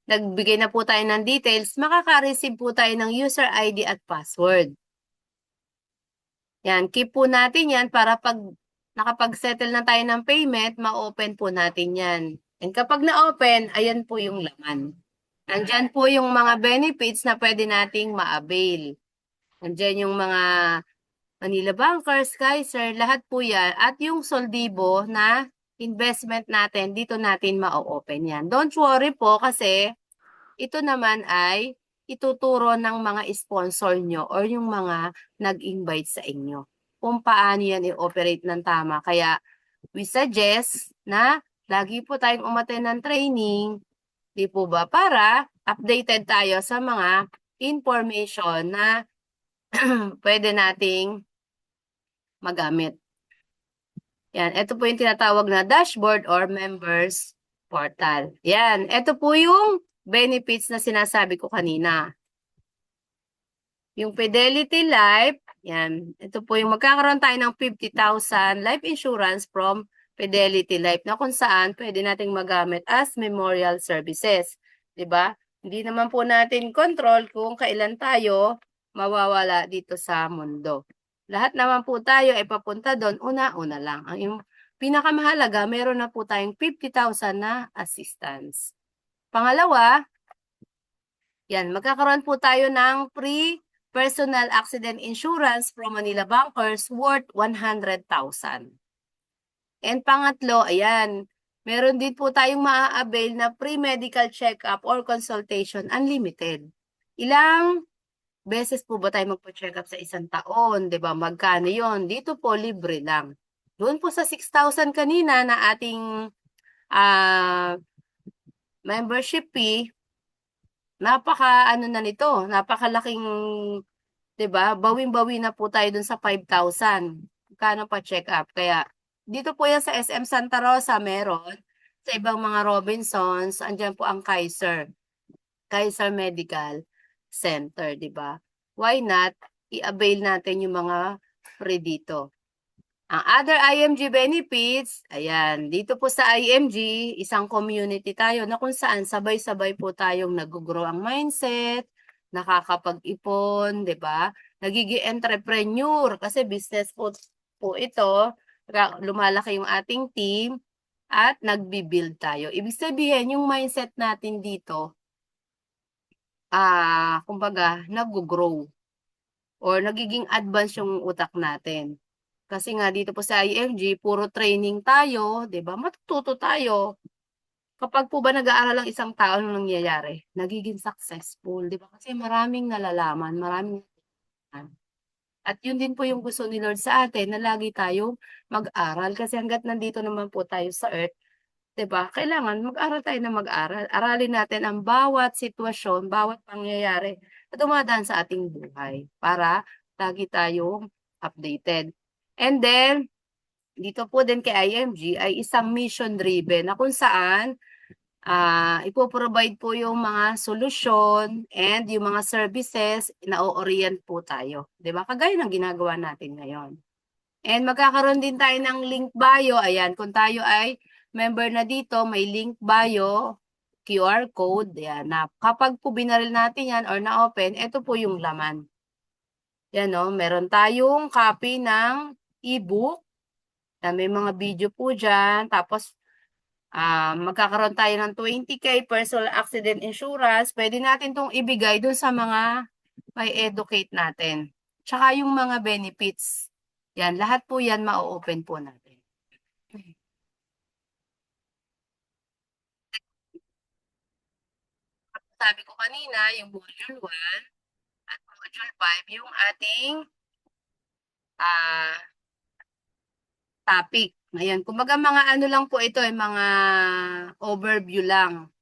nagbigay na po tayo ng details, makaka-receive po tayo ng user ID at password. Yan, keep po natin yan para pag nakapag-settle na tayo ng payment, ma-open po natin yan. And kapag na-open, ayan po yung laman. Nandyan po yung mga benefits na pwede nating ma-avail. Nandyan yung mga Manila Bankers, Kaiser, lahat po yan. At yung soldibo na investment natin, dito natin ma-open yan. Don't worry po kasi ito naman ay ituturo ng mga sponsor nyo or yung mga nag-invite sa inyo kung paano yan i-operate ng tama. Kaya we suggest na lagi po tayong umattend ng training, di po ba? Para updated tayo sa mga information na pwede nating magamit. Yan, ito po yung tinatawag na dashboard or members portal. Yan, ito po yung benefits na sinasabi ko kanina. Yung Fidelity Life, yan, ito po yung magkakaroon tayo ng 50,000 life insurance from Fidelity Life na kung saan pwede nating magamit as memorial services. 'Di ba? Hindi naman po natin control kung kailan tayo mawawala dito sa mundo. Lahat naman po tayo ay papunta doon, una-una lang. Yung pinakamahalaga, meron na po tayong 50,000 na assistance. Pangalawa, yan, magkakaroon po tayo ng free personal accident insurance from Manila Bankers worth 100,000. And pangatlo, ayan, meron din po tayong maa-avail na free medical check-up or consultation unlimited. Ilang beses po ba tayo magpo-check up sa isang taon? 'Di ba? Magkano yon? Dito po, libre lang. Doon po sa 6,000 kanina na ating membership fee, ano na nito, napakalaking, 'di ba? Bawing-bawi na po tayo dun sa 5,000. Kano pa check up. Kaya dito po yan sa SM Santa Rosa meron. Sa ibang mga Robinsons, andyan po ang Kaiser Medical Center, 'di ba? Why not i-avail natin yung mga free dito? Ang other IMG benefits, ayan, dito po sa IMG, isang community tayo na kung saan sabay-sabay po tayong nag-grow ang mindset, nakakapag-ipon, 'di ba? Nagiging entrepreneur kasi business po ito, lumalaki yung ating team at nagbi-build tayo. Ibig sabihin, yung mindset natin dito, kumbaga, nag-grow or nagiging advance yung utak natin. Kasi nga dito po sa IMG, puro training tayo, 'di ba? Matututo tayo. Kapag po ba nag-aaral ang isang tao, anong nangyayari? Nagiging successful, 'di ba? Kasi maraming nalalaman, maraming natutunan. At yun din po yung gusto ni Lord sa atin, na lagi tayong mag-aral. Kasi hangga't nandito naman po tayo sa earth, 'di ba? Kailangan mag-aral tayo na mag-aral. Aralin natin ang bawat sitwasyon, bawat pangyayari na dumadaan sa ating buhay para lagi tayong updated. And then, dito po din kay IMG ay isang mission driven na kung saan ipo-provide po yung mga solusyon and yung mga services na o-orient po tayo. 'Di ba? Kagaya ng ginagawa natin ngayon. And magkakaroon din tayo ng link bio. Ayan, kung tayo ay member na dito, may link bio, QR code. Ayan, na kapag po binaril natin yan or na-open, ito po yung laman. Yan, no? Meron tayong copy ng ebook. May mga video po dyan. Tapos, magkakaroon tayo ng 20K personal accident insurance. Pwede natin itong ibigay dun sa mga may educate natin. Tsaka yung mga benefits. Yan, lahat po yan ma-open po natin. Sabi ko kanina, yung module 1 at module 5, yung ating ah, topic. Ngayon, kumbaga mga ano lang po ito, mga overview lang.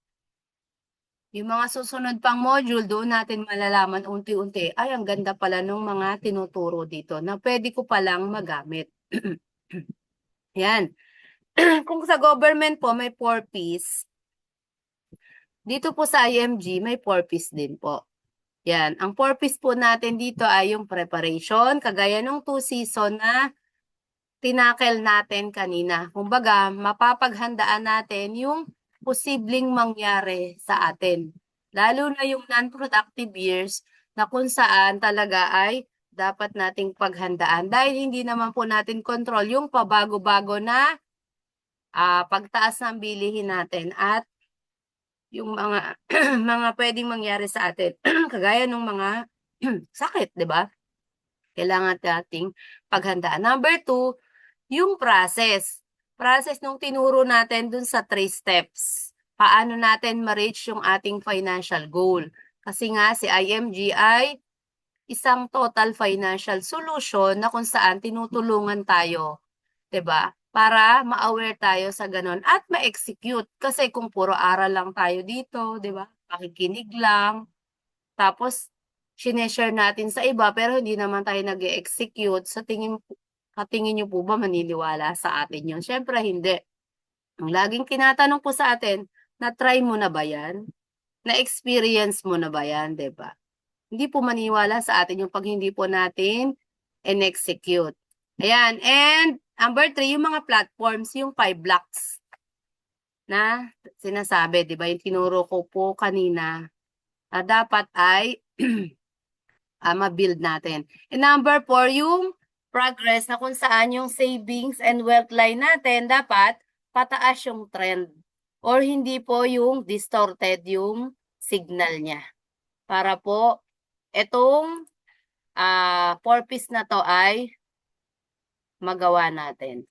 Yung mga susunod pang module, doon natin malalaman unti-unti, ay, ang ganda pala nung mga tinuturo dito na pwede ko palang magamit. Yan. Kung sa government po, may 4Ps. Dito po sa IMG, may 4Ps din po. Yan. Ang 4Ps po natin dito ay yung preparation, kagaya nung 2 season na tinakel natin kanina. Kumbaga, mapapaghandaan natin yung posibleng mangyari sa atin. Lalo na yung non-productive years na kung saan talaga ay dapat nating paghandaan dahil hindi naman po natin control yung pabago-bago na pagtaas ng bilihin natin at yung mga mga pwedeng mangyari sa atin kagaya ng mga sakit, 'di ba? Kailangan nating paghandaan. Number 2, yung process. Process nung tinuro natin dun sa 3 steps. Paano natin ma-reach yung ating financial goal. Kasi nga si IMG ay isang total financial solution na kung saan tinutulungan tayo, 'di ba? Para ma-aware tayo sa ganun at ma-execute. Kasi kung puro aral lang tayo dito, 'di ba? Pakikinig lang, tapos shine-share natin sa iba pero hindi naman tayo nag-e-execute, sa tingin niyo po ba maniniwala sa atin yun? Siyempre hindi. Ang laging tinatanong po sa atin, na-try mo na ba yan? Na-experience mo na ba yan, 'di ba? Hindi po maniwala sa atin yung 'pag hindi po natin in-execute. Ayan, and number 3, yung mga platforms, yung 5 blocks na sinasabi, 'di ba? Yung tinuro ko po kanina, na dapat ay ma-build natin. And number 4, yung progress na kung saan yung savings and wealth line natin dapat pataas yung trend or hindi po yung distorted yung signal niya. Para po itong 4 Ps na to ay magawa natin.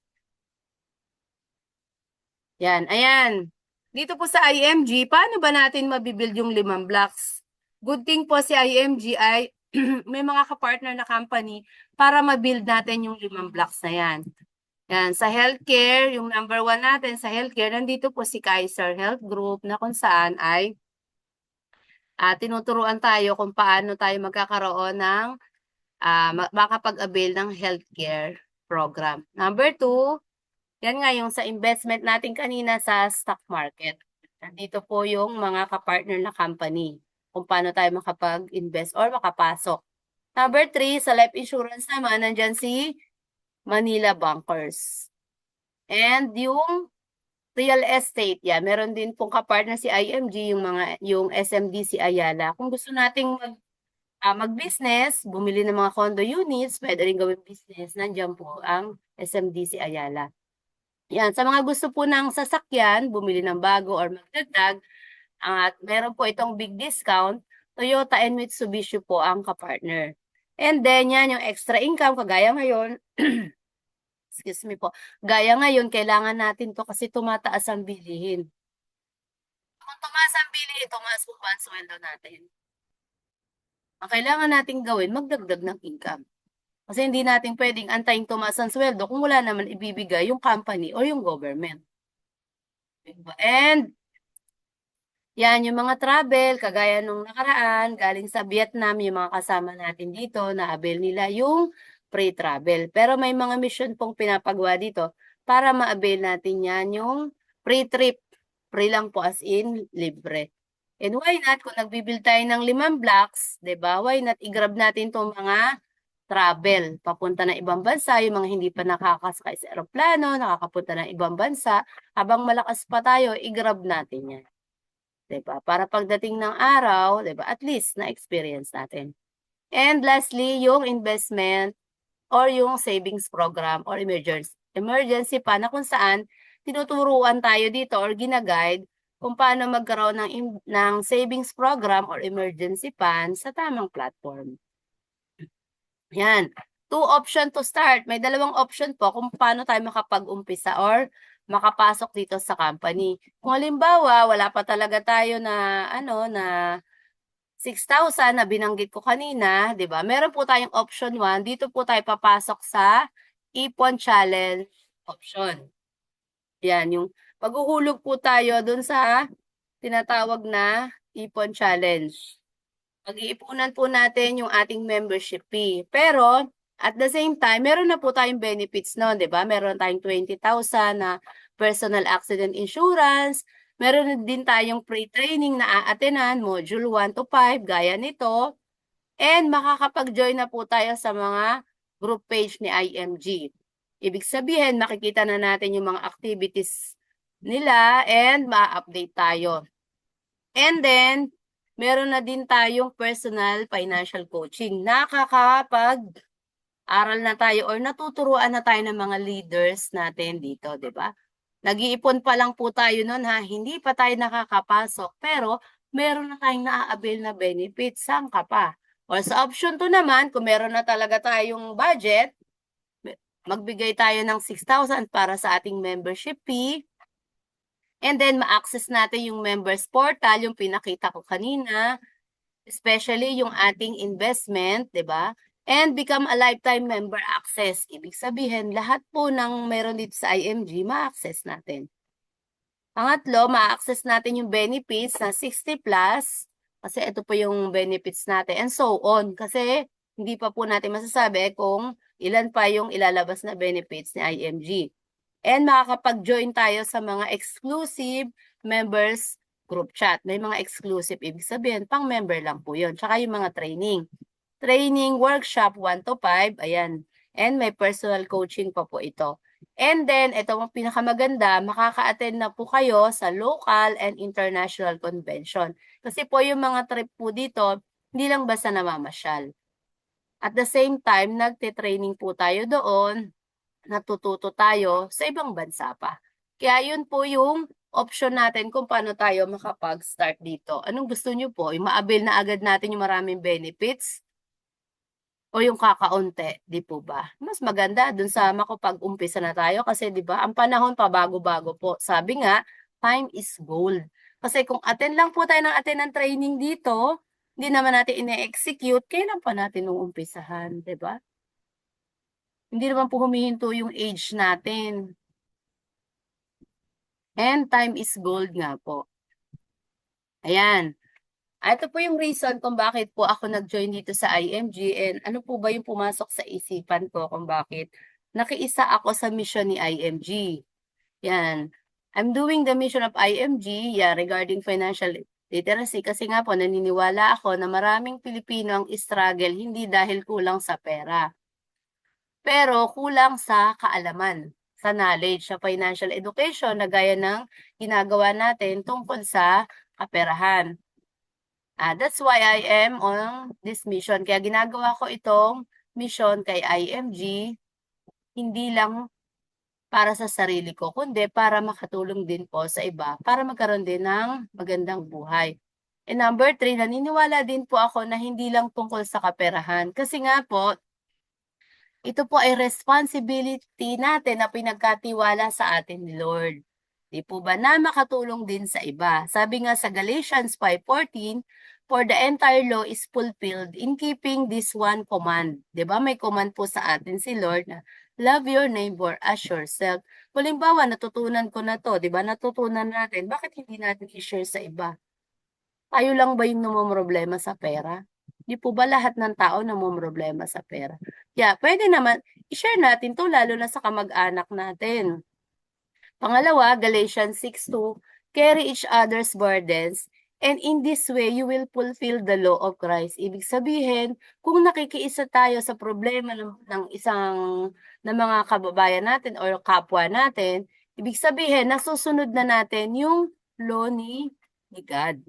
Yan, ayan. Dito po sa IMG, paano ba natin mabibuild yung 5 blocks? Good thing po si IMG ay may mga kapartner na company para mabuild natin yung 5 blocks na yan. Yan, sa healthcare, yung number 1 natin sa healthcare, nandito po si Kaiser Health Group na kung saan ay tinuturuan tayo kung paano tayo magkakaroon ng makapag-avail ng healthcare program. Number 2, yan nga yung sa investment natin kanina sa stock market. Nandito po yung mga kapartner na company kung paano tayo makapag-invest or makapasok. Number 3, sa life insurance naman, nandyan si Manila Bankers. And yung real estate, yan, meron din pong kapartner si IMG, yung SMDC Ayala. Kung gusto nating mag-business, bumili ng mga condo units, pwede rin gawing business, nandiyan po ang SMDC Ayala. Yan, sa mga gusto po ng sasakyan, bumili ng bago or magdagdag, at meron po itong big discount, Toyota and Mitsubishi po ang kapartner. And then, yan yung extra income, kagaya ngayon, excuse me po, gaya ngayon, kailangan natin to kasi tumataas ang bilihin. Kung tumaas ang bilihin, tumaas po ba ang sweldo natin? Ang kailangan nating gawin, magdagdag ng income. Kasi hindi natin pwedeng antayin tumaas ang sweldo kung wala naman ibibigay yung company or yung government. Diba? And yan, yung mga travel, kagaya nung nakaraan, galing sa Vietnam, yung mga kasama natin dito, na-avail nila yung free travel. Pero may mga mission pong pinapagawa dito para ma-avail natin yan yung free trip. Free lang po as in libre. And why not, kung nagbibuild tayo ng 5 blocks, 'di ba? Why not i-grab natin tong mga travel, papunta ng ibang bansa, yung mga hindi pa nakakasakay sa eroplano, nakakapunta ng ibang bansa, habang malakas pa tayo, i-grab natin yan. 'Di ba? Para pagdating ng araw, 'di ba? At least na-experience natin. And lastly, yung investment or yung savings program or emergency pa na kung saan tinuturuan tayo dito or gina-guide kung paano magkaroon ng savings program or emergency fund sa tamang platform. Yan. 2 option to start. May 2 option po kung paano tayo makapag-umpisa or makapasok dito sa company. Kung halimbawa, wala pa talaga tayo na na 6,000 na binanggit ko kanina, 'di ba? Meron po tayong option 1. Dito po tayo papasok sa Ipon Challenge option. Yan, yung paghuhulog po tayo dun sa tinatawag na Ipon Challenge. Pag-iipunan po natin yung ating membership fee. Pero, at the same time, meron na po tayong benefits noon, di ba? Meron tayong 20,000 na personal accident insurance. Meron din tayong pre-training na aatenan, module 1 to 5, gaya nito. And makakapag-join na po tayo sa mga group page ni IMG. Ibig sabihin, makikita na natin yung mga activities nila and ma-update tayo. And then, meron na din tayong personal financial coaching. Nakakapag-aral na tayo or natuturuan na tayo ng mga leaders natin dito, di ba? Nag-iipon pa lang po tayo nun ha, hindi pa tayo nakakapasok, pero meron na tayong naa-avail na benefits, saan ka pa? Or sa option 2 naman, kung meron na talaga tayong budget, magbigay tayo ng 6,000 para sa ating membership fee, and then ma-access natin yung members portal, yung pinakita ko kanina, especially yung ating investment, di ba? And become a lifetime member access. Ibig sabihin, lahat po ng meron dito sa IMG, ma-access natin. Pangatlo, ma-access natin yung benefits na 60 plus, kasi ito po yung benefits natin, and so on. Kasi hindi pa po natin masasabi kung ilan pa yung ilalabas na benefits ni IMG. And makakapag-join tayo sa mga exclusive members group chat. May mga exclusive, ibig sabihin, pang-member lang po yun. Tsaka yung mga training. Training workshop 1 to 5, ayan. And may personal coaching pa po ito. And then, ito ang pinakamaganda, makaka-attend na po kayo sa local and international convention. Kasi po yung mga trip po dito, hindi lang basta namamasyal. At the same time, nagte-training po tayo doon, natututo tayo sa ibang bansa pa. Kaya yun po yung option natin kung paano tayo makapag-start dito. Anong gusto nyo po? Yung ma-avail na agad natin yung maraming benefits? O yung kakaunti, di po ba? Mas maganda dun sa makapag-umpisa na tayo kasi di ba, ang panahon pa bago-bago po. Sabi nga, time is gold. Kasi kung attend lang po tayo ng attend ng training dito, hindi naman natin ine-execute, kailan pa natin uumpisahan, di ba? Hindi naman po humihinto yung age natin. And time is gold nga po. Ayan. Ito po yung reason kung bakit po ako nag-join dito sa IMG and ano po ba yung pumasok sa isipan ko kung bakit nakiisa ako sa mission ni IMG. Yan. I'm doing the mission of IMG regarding financial literacy kasi nga po naniniwala ako na maraming Pilipino ang struggle hindi dahil kulang sa pera, pero kulang sa kaalaman, sa knowledge, sa financial education na gaya ng ginagawa natin tungkol sa kaperahan. That's why I am on this mission. Kaya ginagawa ko itong mission kay IMG, hindi lang para sa sarili ko, kundi para makatulong din po sa iba, para magkaroon din ng magandang buhay. And number 3, naniniwala din po ako na hindi lang tungkol sa kaperahan. Kasi nga po, ito po ay responsibility natin na pinagkatiwala sa atin ni Lord. Di po ba na makatulong din sa iba? Sabi nga sa Galatians 5:14, for the entire law is fulfilled in keeping this one command. Di ba may command po sa atin si Lord na love your neighbor as yourself. Halimbawa, natutunan ko na to, di ba? Natutunan natin, bakit hindi natin i-share sa iba? Tayo lang ba yung namomroblema sa pera? Di po ba lahat ng tao namomroblema sa pera? Kaya pwede naman, i-share natin to lalo na sa kamag-anak natin. Pangalawa, Galatians 6:2, carry each other's burdens, and in this way, you will fulfill the law of Christ. Ibig sabihin, kung nakikiisa tayo sa problema ng mga kababayan natin or kapwa natin, ibig sabihin, nasusunod na natin yung law ni God.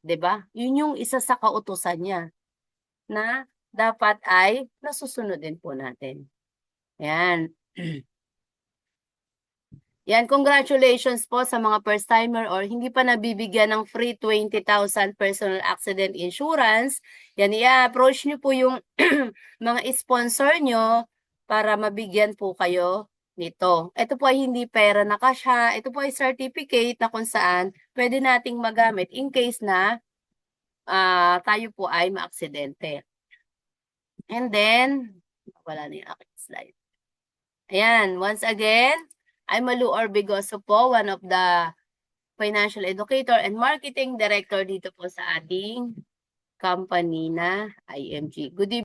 'Di ba? Yun yung isa sa kautusan niya na dapat ay nasusunod din po natin. Yan. Yan, congratulations po sa mga first-timer or hindi pa nabibigyan ng free 20,000 personal accident insurance. Yan, i-approach nyo po yung mga sponsor nyo para mabigyan po kayo nito. Ito po ay hindi pera na cash ha. Ito po ay certificate na kung saan pwede nating magamit in case na tayo po ay maaksidente. And then, wala na yung aking slide. Ayan, once again, I'm Malu Orbigoso po, one of the financial educator and marketing director dito po sa ating company na IMG. Good evening.